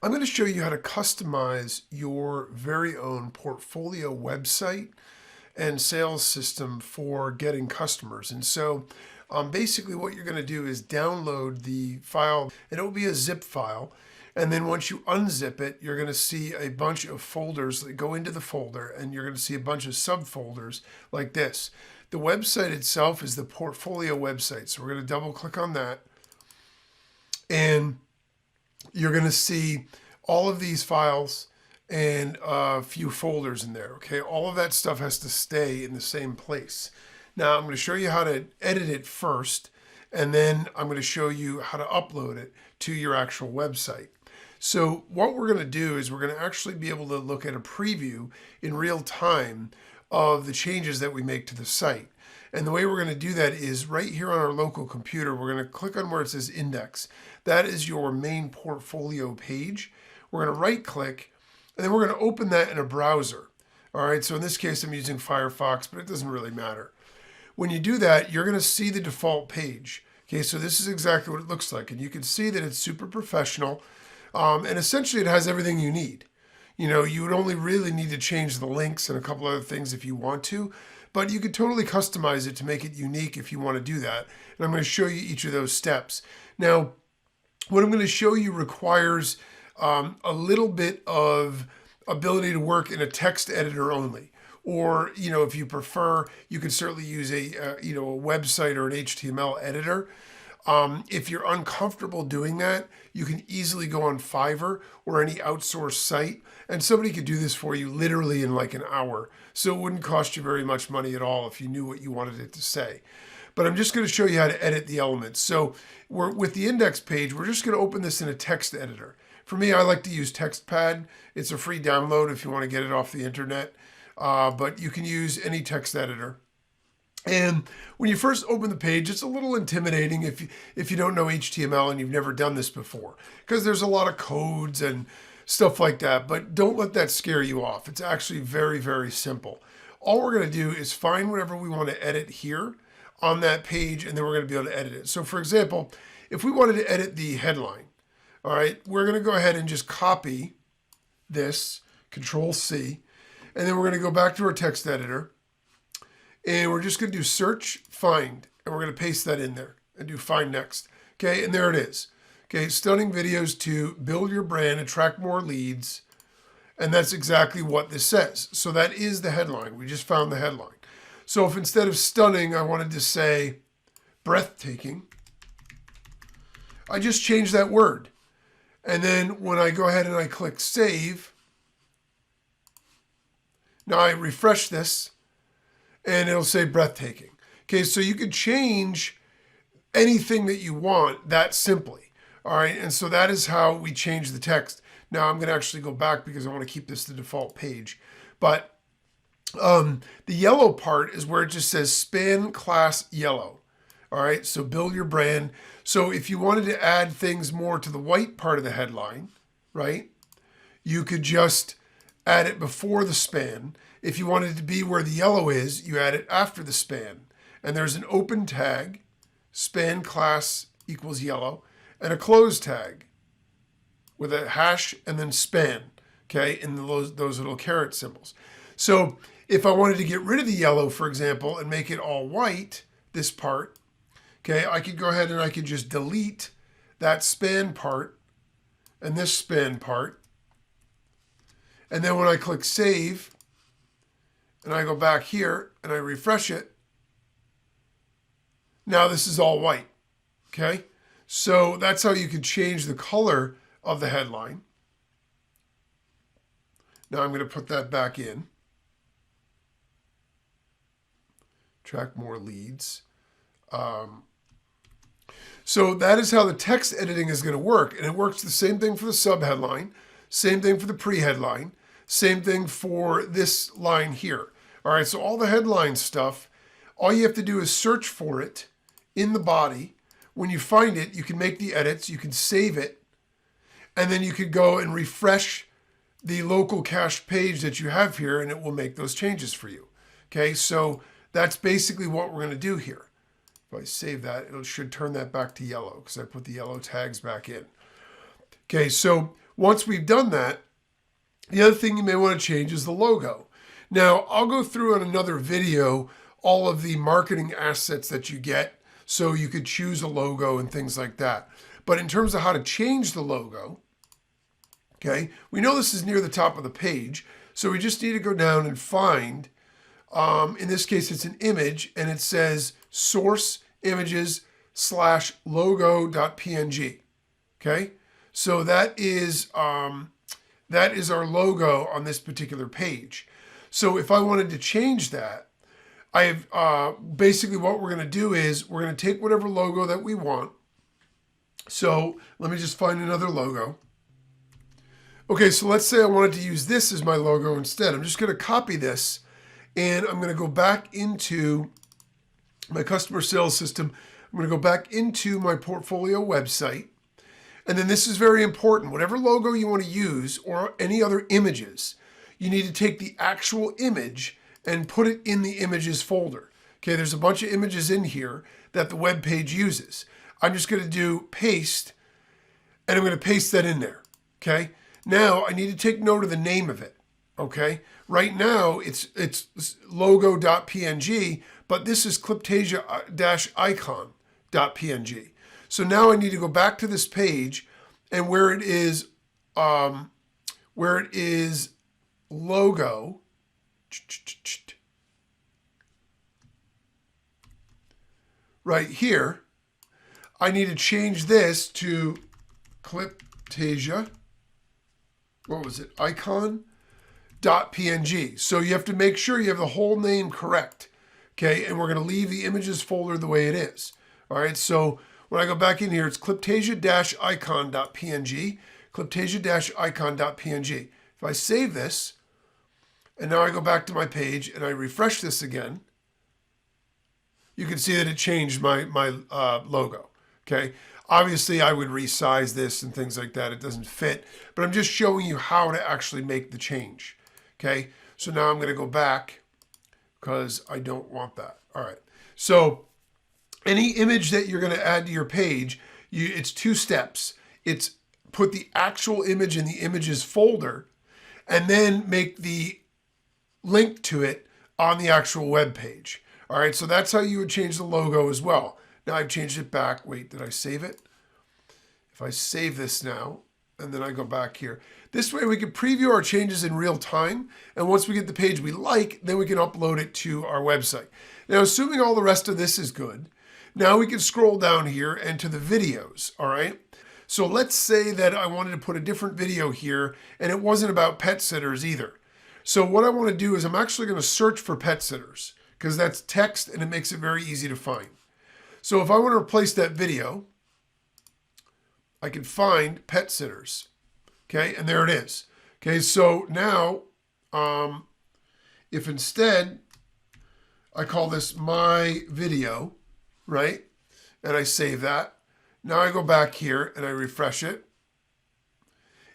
I'm going to show you how to customize your very own portfolio website and sales system for getting customers. And so basically what you're going to do is download the file, and it will be a zip file. And then once you unzip it, you're going to see a bunch of folders that go into the folder, and you're going to see a bunch of subfolders like this. The website itself is the portfolio website. So we're going to double click on that. And you're going to see all of these files and a few folders in there. Okay, all of that stuff has to stay in the same place. Now I'm going to show you how to edit it first, and then I'm going to show you how to upload it to your actual website. So what we're going to do is we're going to actually be able to look at a preview in real time of the changes that we make to the site. And the way we're going to do that is right here on our local computer, we're going to click on where it says index. That is your main portfolio page. We're going to right click, and then we're going to open that in a browser. All right, so in this case, I'm using Firefox, but it doesn't really matter. When you do that, you're going to see the default page. Okay, so this is exactly what it looks like. And you can see that it's super professional. And essentially it has everything you need. You know, you would only really need to change the links and a couple other things if you want to, but you could totally customize it to make it unique if you want to do that. And I'm going to show you each of those steps. Now, what I'm going to show you requires a little bit of ability to work in a text editor only. Or, you know, if you prefer, you can certainly use a website or an HTML editor. If you're uncomfortable doing that, you can easily go on Fiverr or any outsourced site, and somebody could do this for you literally in like an hour. So it wouldn't cost you very much money at all if you knew what you wanted it to say. But I'm just going to show you how to edit the elements. So with the index page, we're just going to open this in a text editor. For me, I like to use TextPad. It's a free download if you want to get it off the internet, but you can use any text editor. And when you first open the page, it's a little intimidating if you don't know HTML and you've never done this before, because there's a lot of codes and stuff like that, but don't let that scare you off. It's actually very, very simple. All we're going to do is find whatever we want to edit here on that page, and then we're going to be able to edit it. So for example, if we wanted to edit the headline, all right, we're going to go ahead and just copy this, Control C, and then we're going to go back to our text editor. And we're just going to do search, find, and we're going to paste that in there and do find next. Okay, and there it is. Okay, stunning videos to build your brand, attract more leads. And that's exactly what this says. So that is the headline. We just found the headline. So if instead of stunning, I wanted to say breathtaking, I just changed that word. And then when I go ahead and I click save, now I refresh this, and it'll say breathtaking. Okay, so you could change anything that you want that simply. All right, and so that is how we change the text. Now I'm going to actually go back because I want to keep this the default page. But the yellow part is where it just says span class yellow. All right, so build your brand. So if you wanted to add things more to the white part of the headline, right, you could just add it before the span. If you wanted it to be where the yellow is, you add it after the span. And there's an open tag, span class equals yellow, and a close tag with a hash and then span, okay, and those little caret symbols. So if I wanted to get rid of the yellow, for example, and make it all white, this part, okay, I could go ahead and I could just delete that span part and this span part. And then when I click save, and I go back here and I refresh it, now this is all white, okay? So that's how you can change the color of the headline. Now I'm going to put that back in. Track more leads. So that is how the text editing is going to work. And it works the same thing for the subheadline, same thing for the pre-headline, same thing for this line here. All right, so all the headline stuff, all you have to do is search for it in the body. When you find it, you can make the edits, you can save it, and then you could go and refresh the local cache page that you have here, and it will make those changes for you. Okay, so that's basically what we're going to do here. If I save that, it should turn that back to yellow because I put the yellow tags back in. Okay, so Once we've done that, the other thing you may want to change is the logo. Now, I'll go through in another video all of the marketing assets that you get, so you could choose a logo and things like that. But in terms of how to change the logo, okay, we know this is near the top of the page, so we just need to go down and find, in this case, it's an image, and it says source images / logo.png, okay? So that is our logo on this particular page. So if I wanted to change that, basically what we're going to do is we're going to take whatever logo that we want. So let me just find another logo. Okay, so let's say I wanted to use this as my logo instead. I'm just going to copy this, and I'm going to go back into my customer sales system. I'm going to go back into my portfolio website. And then this is very important. Whatever logo you want to use or any other images, you need to take the actual image and put it in the images folder. Okay, there's a bunch of images in here that the web page uses. I'm just going to do paste, and I'm going to paste that in there. Okay, now I need to take note of the name of it. Okay, right now it's logo.png, but this is cliptasia-icon.png. So now I need to go back to this page, and where it is logo, right here, I need to change this to cliptasia, icon.png. So you have to make sure you have the whole name correct, okay? And we're going to leave the images folder the way it is. All right, so when I go back in here, it's cliptasia-icon.png, cliptasia-icon.png. If I save this, and now I go back to my page and I refresh this again, you can see that it changed my logo, okay? Obviously, I would resize this and things like that. It doesn't fit, but I'm just showing you how to actually make the change, okay? So now I'm going to go back because I don't want that. All right, so any image that you're going to add to your page, it's 2 steps. It's put the actual image in the images folder and then make the link to it on the actual web page. All right, so that's how you would change the logo as well. Now I've changed it back. Wait, did I save it? If I save this now, and then I go back here, this way we can preview our changes in real time. And once we get the page we like, then we can upload it to our website. Now, assuming all the rest of this is good, now we can scroll down here and to the videos, all right? So let's say that I wanted to put a different video here, and it wasn't about pet sitters either. So what I want to do is I'm actually going to search for pet sitters, because that's text and it makes it very easy to find. So if I want to replace that video, I can find pet sitters, okay? And there it is. Okay, so now if instead I call this my video, right? And I save that. Now I go back here and I refresh it.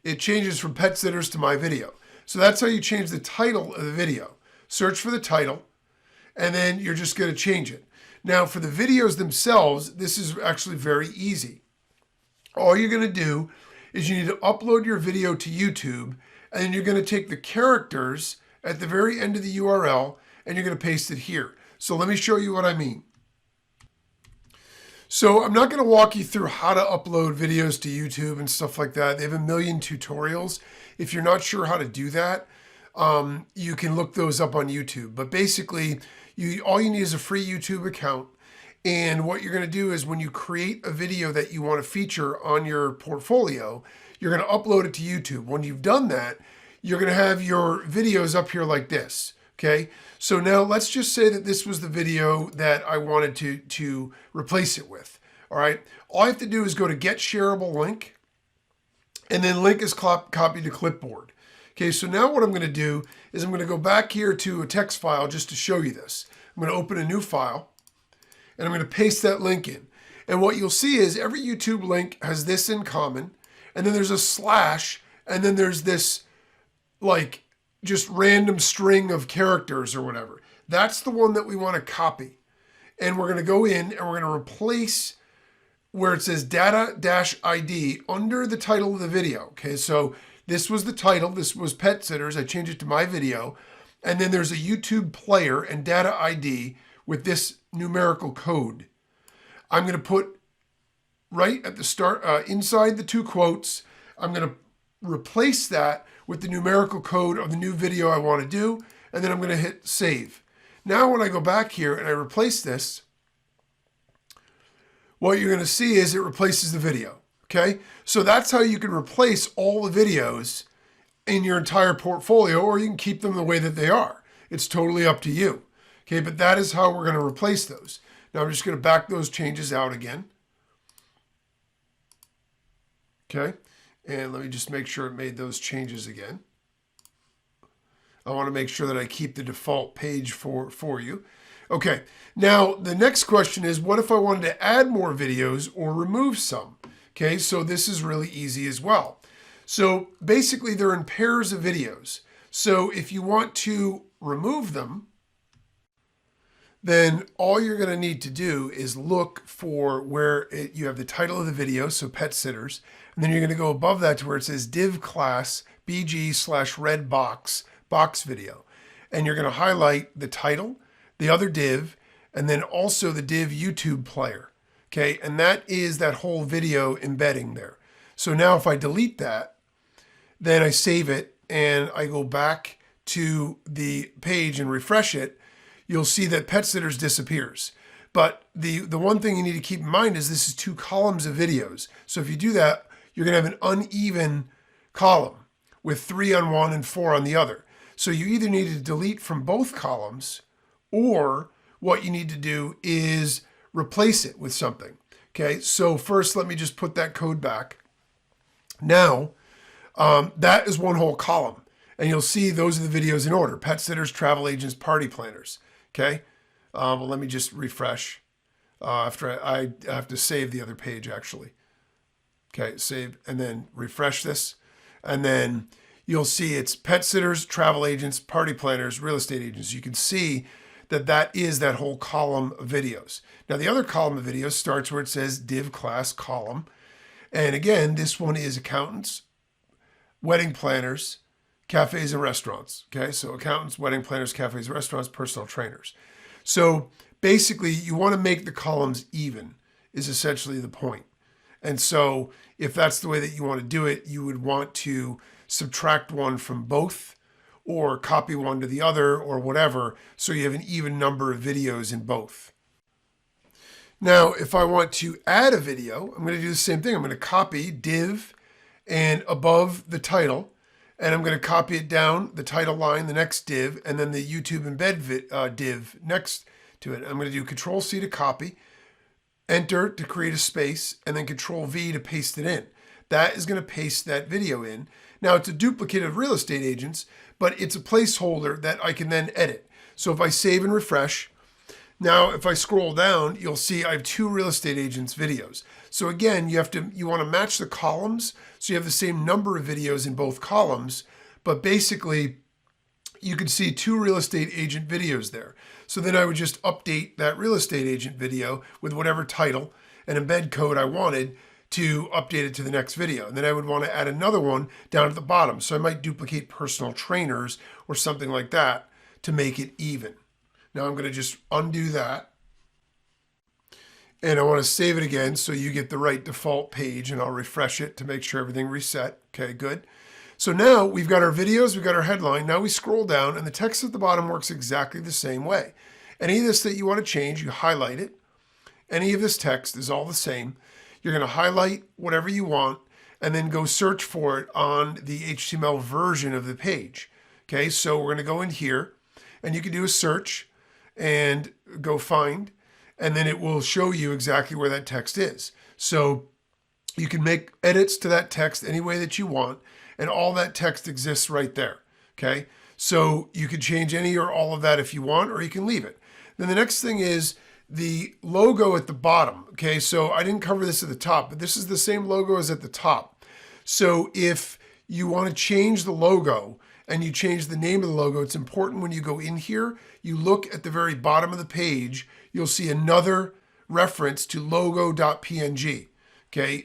It changes from pet sitters to my video. So that's how you change the title of the video. Search for the title, and then you're just going to change it. Now for the videos themselves, this is actually very easy. All you're going to do is you need to upload your video to YouTube, and then you're going to take the characters at the very end of the URL and you're going to paste it here. So let me show you what I mean. So I'm not going to walk you through how to upload videos to YouTube and stuff like that. They have a million tutorials. If you're not sure how to do that, you can look those up on YouTube. But basically, all you need is a free YouTube account. And what you're going to do is when you create a video that you want to feature on your portfolio, you're going to upload it to YouTube. When you've done that, you're going to have your videos up here like this. Okay, so now let's just say that this was the video that I wanted to replace it with. All right, all I have to do is go to Get Shareable Link, and then link is copied to clipboard. Okay, so now what I'm going to do is I'm going to go back here to a text file just to show you this. I'm going to open a new file, and I'm going to paste that link in. And what you'll see is every YouTube link has this in common, and then there's a slash, and then there's this like just random string of characters or whatever. That's the one that we want to copy. And we're going to go in and we're going to replace where it says data-ID under the title of the video. Okay, so this was the title. This was Pet Sitters. I changed it to my video. And then there's a YouTube player and data ID with this numerical code. I'm going to put right at the start, inside the two quotes, I'm going to replace that with the numerical code of the new video I want to do. And then I'm going to hit save. Now when I go back here and I replace this, what you're going to see is it replaces the video. Okay, so that's how you can replace all the videos in your entire portfolio, or you can keep them the way that they are. It's totally up to you. Okay, but that is how we're going to replace those. Now I'm just going to back those changes out again. Okay, and let me just make sure it made those changes again. I want to make sure that I keep the default page for you. Okay, now the next question is, what if I wanted to add more videos or remove some? Okay, so this is really easy as well. So basically they're in pairs of videos. So if you want to remove them, then all you're going to need to do is look for where you have the title of the video, so Pet Sitters, and then you're going to go above that to where it says div class bg/red box video. And you're going to highlight the title, the other div, and then also the div YouTube player. Okay, and that is that whole video embedding there. So now if I delete that, then I save it and I go back to the page and refresh it, you'll see that Pet Sitters disappears. But the one thing you need to keep in mind is this is 2 columns of videos. So if you do that, you're going to have an uneven column with 3 on one and 4 on the other. So you either need to delete from both columns, or what you need to do is replace it with something. Okay, so first let me just put that code back. Now, that is one whole column. And you'll see those are the videos in order: Pet Sitters, Travel Agents, Party Planners. Okay, well, let me just refresh. After I have to save the other page actually. Okay, save and then refresh this. And then you'll see it's Pet Sitters, Travel Agents, Party Planners, Real Estate Agents. You can see that is that whole column of videos. Now the other column of videos starts where it says div class column. And again, this one is accountants, wedding planners, cafes and restaurants. Okay, so accountants, wedding planners, cafes, restaurants, personal trainers. So basically you want to make the columns even is essentially the point. And so if that's the way that you want to do it, you would want to subtract one from both, or copy one to the other, or whatever, so you have an even number of videos in both. Now, if I want to add a video, I'm going to do the same thing. I'm going to copy div and above the title, and I'm going to copy it down the title line, the next div, and then the YouTube embed div next to it. I'm going to do Control-C to copy, Enter to create a space, and then Control-V to paste it in. That is going to paste that video in. Now, it's a duplicate of Real Estate Agents, but it's a placeholder that I can then edit. So if I save and refresh, now if I scroll down, you'll see I have 2 Real Estate Agents videos. So again, you want to match the columns so you have the same number of videos in both columns, but basically you can see 2 Real Estate Agent videos there. So then I would just update that Real Estate Agent video with whatever title and embed code I wanted to update it to the next video. And then I would want to add another one down at the bottom. So I might duplicate personal trainers or something like that to make it even. Now I'm going to just undo that. And I want to save it again so you get the right default page, and I'll refresh it to make sure everything reset. Okay, good. So now we've got our videos, we've got our headline. Now we scroll down and the text at the bottom works exactly the same way. Any of this that you want to change, you highlight it. Any of this text is all the same. You're going to highlight whatever you want and then go search for it on the HTML version of the page. Okay, so we're going to go in here and you can do a search and go find, and then it will show you exactly where that text is. So you can make edits to that text any way that you want, and all that text exists right there. Okay, so you can change any or all of that if you want, or you can leave it. Then the next thing is the logo at the bottom. Okay, so I didn't cover this at the top, but this is the same logo as at the top. So if you want to change the logo and you change the name of the logo, it's important when you go in here, you look at the very bottom of the page, you'll see another reference to logo.png. Okay,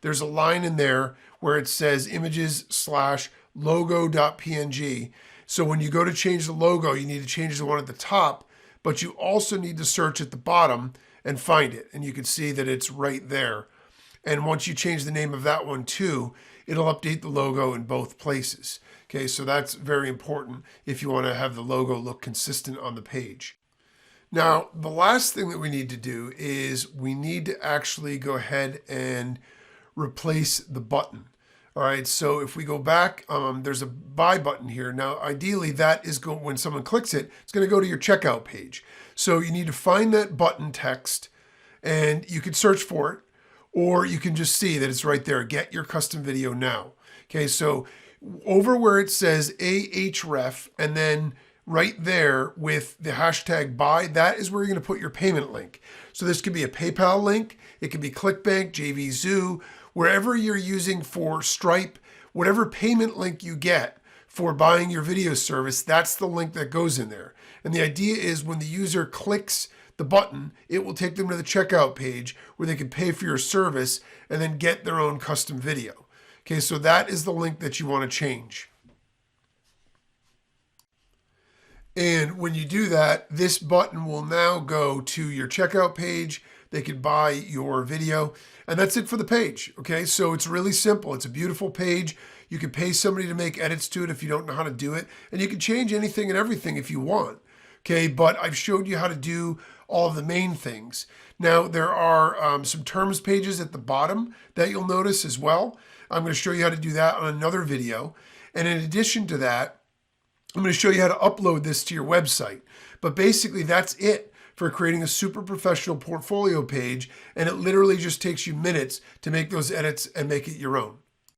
there's a line in there where it says images/logo.png. So when you go to change the logo, you need to change the one at the top, but you also need to search at the bottom and find it. And you can see that it's right there. And once you change the name of that one too, it'll update the logo in both places. Okay, so that's very important if you want to have the logo look consistent on the page. Now, the last thing that we need to do is we need to actually go ahead and replace the button. All right, so if we go back, there's a buy button here. Now, ideally, that is when someone clicks it, it's going to go to your checkout page. So you need to find that button text, and you can search for it, or you can just see that it's right there. Get your custom video now. Okay, so over where it says Ahref, and then right there with the hashtag buy, that is where you're going to put your payment link. So this could be a PayPal link, it could be ClickBank, JVZoo, wherever you're using for Stripe, whatever payment link you get for buying your video service, that's the link that goes in there. And the idea is when the user clicks the button, it will take them to the checkout page where they can pay for your service and then get their own custom video. Okay, so that is the link that you want to change. And when you do that, this button will now go to your checkout page. They can buy your video, and that's it for the page. Okay, so it's really simple. It's a beautiful page. You can pay somebody to make edits to it if you don't know how to do it, and you can change anything and everything if you want. Okay, but I've showed you how to do all of the main things. Now, there are some terms pages at the bottom that you'll notice as well. I'm going to show you how to do that on another video. And in addition to that, I'm going to show you how to upload this to your website. But basically, that's it for creating a super professional portfolio page. And it literally just takes you minutes to make those edits and make it your own.